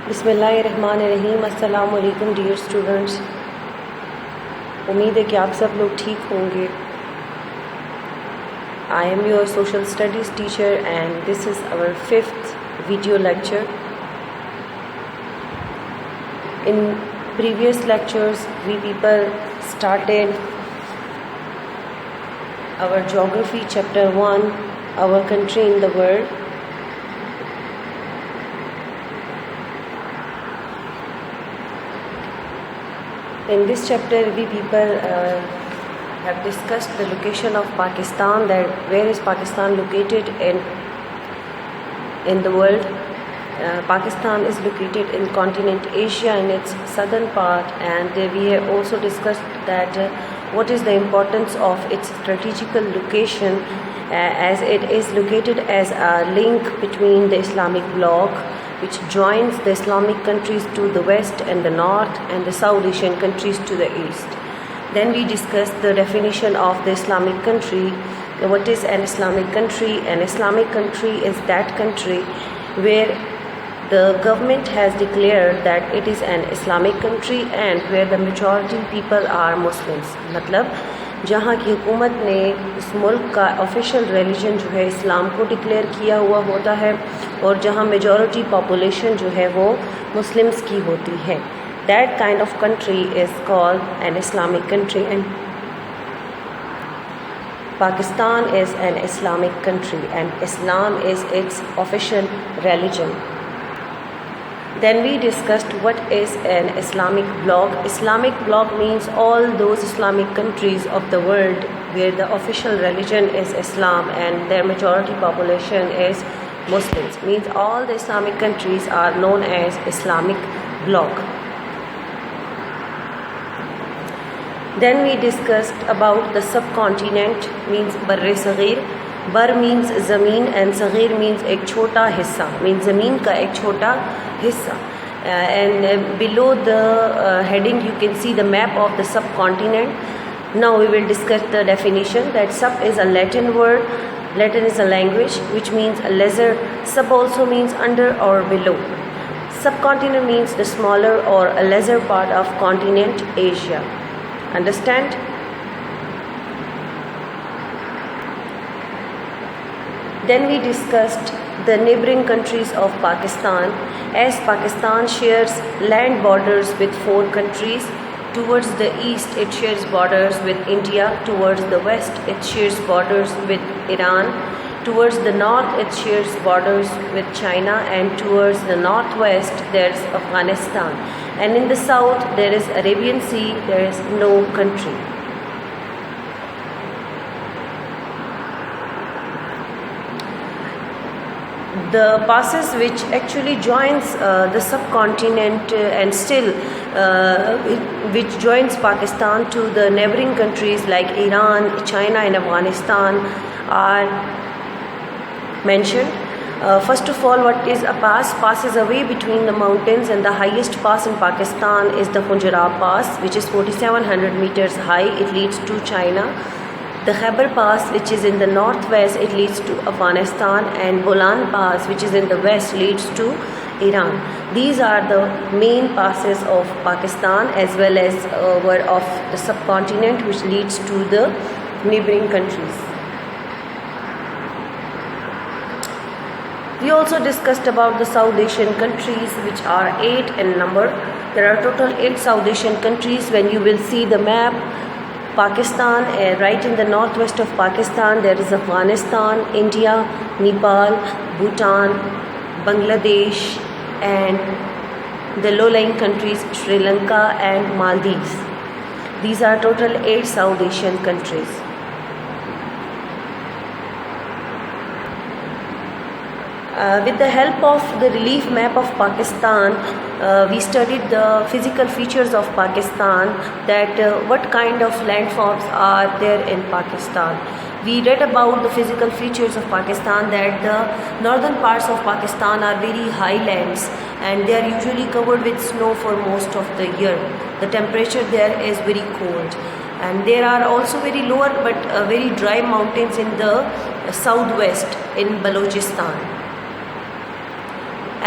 बिस्मिल्लाहिर्रहमानिर्रहीम। अस्सलाम वालेकुम डियर स्टूडेंट्स। उम्मीद है कि आप सब लोग ठीक होंगे। I am your social studies teacher and this is our 5th video lecture. In previous lectures we people started our geography chapter 1, our country in the world. In this chapter we people have discussed the location of Pakistan, that where is Pakistan located in the world. Pakistan is located in continent Asia in its southern part, and we have also discussed that what is the importance of its strategical location, as it is located as a link between the Islamic bloc, which joins the Islamic countries to the west and the north, and the South Asian countries to the east. Then we discussed the definition of the Islamic country. What is an Islamic country? An Islamic country is that country where the government has declared that it is an Islamic country and where the majority people are Muslims. मतलब जहाँ की हुकूमत ने इस मुल्क का official religion जो है इस्लाम को डिक्लेयर किया हुआ होता है, और जहाँ मेजॉरिटी पॉपुलेशन जो है वो मुस्लिम्स की होती है. That kind of country is called an Islamic country, and Pakistan is an Islamic country and Islam is its official religion. Then we discussed what is an Islamic bloc. Islamic bloc means all those Islamic countries of the world where the official religion is Islam and their majority population is Muslims. Means all the Islamic countries are known as Islamic bloc. Then we discussed about the subcontinent, means Barre Saghir. Bar means ज़मीन and Saghir means एक छोटा हिस्सा, means ज़मीन का एक छोटा हिस्सा. And below the heading you can see the map of the subcontinent. Now we will discuss the definition. That sub is a Latin word. Latin is a language which means a lesser. Sub also means under or below. Subcontinent means the smaller or a lesser part of continent Asia. Understand? Then we discussed the neighboring countries of Pakistan. As Pakistan shares land borders with 4 countries. Towards the east it shares borders with India. Towards the west it shares borders with Iran. Towards the north it shares borders with China, and towards the northwest there is Afghanistan, and in the south there is Arabian Sea. There is no country. The passes which actually joins the subcontinent and still which joins Pakistan to the neighboring countries like Iran, China and Afghanistan are mentioned. First of all, what is a pass? Pass is a way between the mountains, and the highest pass in Pakistan is the Khunjerab Pass, which is 4,700 meters high. It leads to China. The Khyber Pass, which is in the northwest, it leads to Afghanistan, and Bolan Pass, which is in the west, leads to Iran. These are the main passes of Pakistan, as well as of the subcontinent, which leads to the neighboring countries. We also discussed about the South Asian countries, which are 8 in number. There are total 8 South Asian countries. When you will see the map, Pakistan, right in the northwest of Pakistan there is Afghanistan, India, Nepal, Bhutan, Bangladesh, and the low-lying countries Sri Lanka and Maldives. These are total 8 South Asian countries. With the help of the relief map of Pakistan, we studied the physical features of Pakistan, that what kind of landforms are there in Pakistan. We read about the physical features of Pakistan, that the northern parts of Pakistan are very highlands and they are usually covered with snow for most of the year. The temperature there is very cold, and there are also very lower but very dry mountains in the southwest in Balochistan.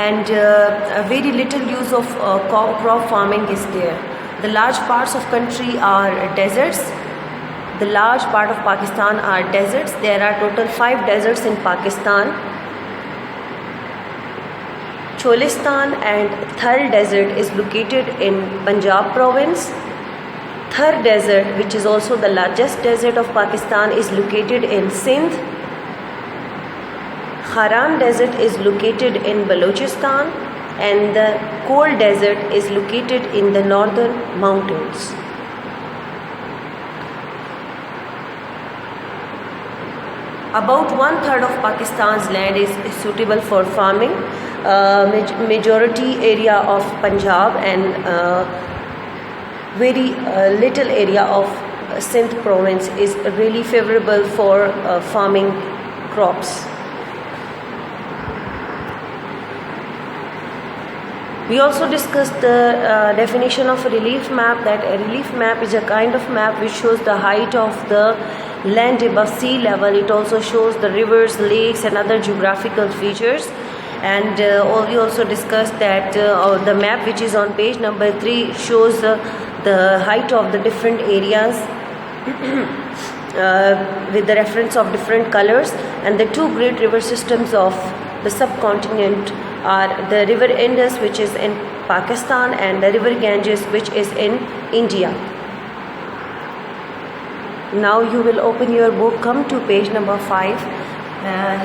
and a very little use of crop farming is there. The large parts of country are deserts. The large part of Pakistan are deserts. There are total 5 deserts in Pakistan. Cholistan and Thar Desert is located in Punjab province. Thar Desert, which is also the largest desert of Pakistan, is located in Sindh. Haran Desert is located in Balochistan, and the Kol Desert is located in the northern mountains. About 1/3 of Pakistan's land is suitable for farming. Majority area of Punjab and very little area of Sindh province is really favorable for farming crops. We also discussed the definition of a relief map, that a relief map is a kind of map which shows the height of the land above sea level. It also shows the rivers, lakes and other geographical features. And we also discussed that the map which is on page number 3 shows the height of the different areas with the reference of different colors. And the 2 great river systems of the subcontinent are the river Indus, which is in Pakistan, and the river Ganges, which is in India. Now you will open your book, come to page number 5.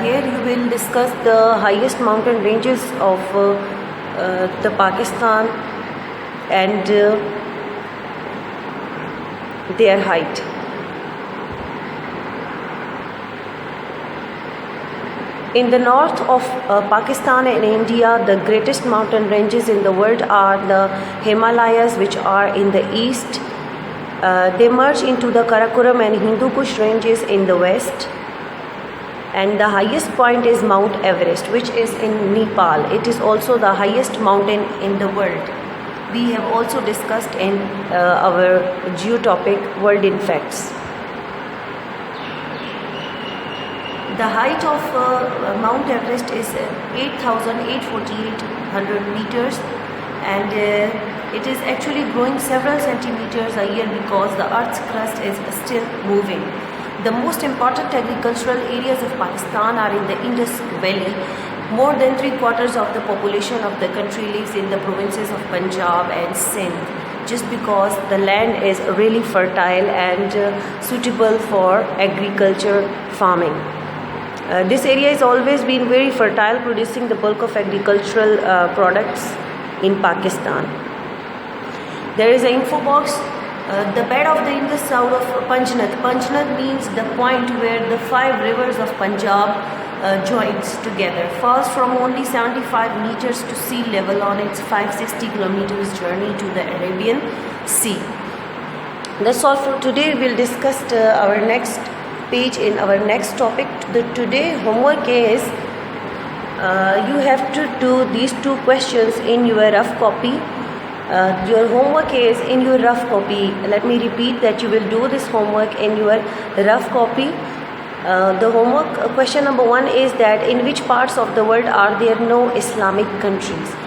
Here you will discuss the highest mountain ranges of the Pakistan and their height. In the north of Pakistan and India, the greatest mountain ranges in the world are the Himalayas, which are in the east. They merge into the Karakoram and Hindu Kush ranges in the west. And the highest point is Mount Everest, which is in Nepal. It is also the highest mountain in the world. We have also discussed in our geotopic World in Facts. The height of Mount Everest is 8,848 meters, and it is actually growing several centimeters a year because the Earth's crust is still moving. The most important agricultural areas of Pakistan are in the Indus Valley. More than 3/4 of the population of the country lives in the provinces of Punjab and Sindh, just because the land is really fertile and suitable for agriculture farming. This area has always been very fertile, producing the bulk of agricultural products in Pakistan. There is an info box. The bed of the Indus south of Panchnath. Panchnath means the point where the 5 rivers of Punjab joins together. Falls from only 75 meters to sea level on its 560 kilometers journey to the Arabian Sea. That's all for today. We'll discuss our next page in our next topic. The today homework is you have to do these 2 questions in your rough copy. Your homework is in your rough copy. Let me repeat that you will do this homework in your rough copy. The homework question number 1 is that in which parts of the world are there no Islamic countries?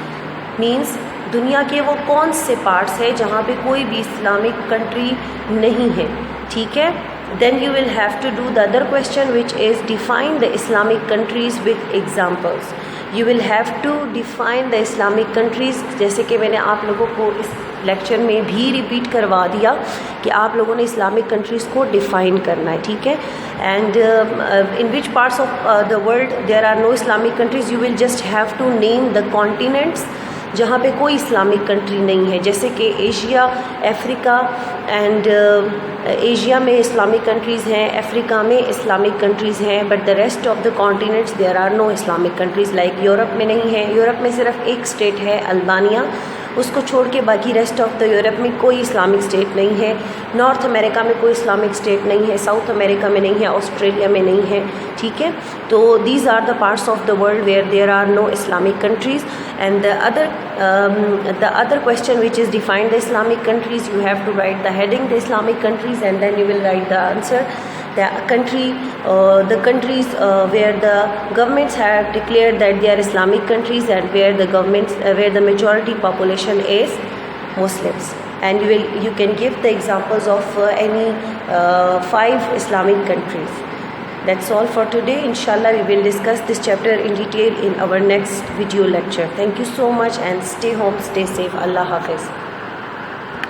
Means दुनिया के वो कौन से parts है जहाँ पे कोई भी इस्लामिक कंट्री नहीं है, ठीक है. Then you will have to do the other question, which is define the Islamic countries with examples. You will have to define the Islamic countries, जैसे कि मैंने आप लोगों को इस लेक्चर में भी रिपीट करवा दिया कि आप लोगों ने इस्लामिक कंट्रीज़ को डिफ़ाइन करना है, ठीक है. And in which parts of the world there are no Islamic countries, you will just have to name the continents जहाँ पे कोई इस्लामिक कंट्री नहीं है, जैसे कि एशिया, अफ्रीका एंड एशिया में इस्लामिक कंट्रीज़ हैं, अफ्रीका में इस्लामिक कंट्रीज़ हैं, but the rest of the continents there are no Islamic countries. Like Europe में नहीं है, यूरोप में सिर्फ एक स्टेट है अल्बानिया, उसको छोड़ के बाकी रेस्ट ऑफ द यूरोप में कोई इस्लामिक स्टेट नहीं है. नॉर्थ अमेरिका में कोई इस्लामिक स्टेट नहीं है, साउथ अमेरिका में नहीं है, ऑस्ट्रेलिया में नहीं है, ठीक है. तो these are the parts of the world where there are no Islamic countries. And the other question which is defined the Islamic countries, you have to write the heading the Islamic countries and then you will write the answer. the countries where the governments have declared that they are Islamic countries, and where the majority population is Muslims. And you can give the examples of any 5 Islamic countries. That's all for today. Inshallah, we will discuss this chapter in detail in our next video lecture. Thank you so much, and stay home, stay safe. Allah Hafiz.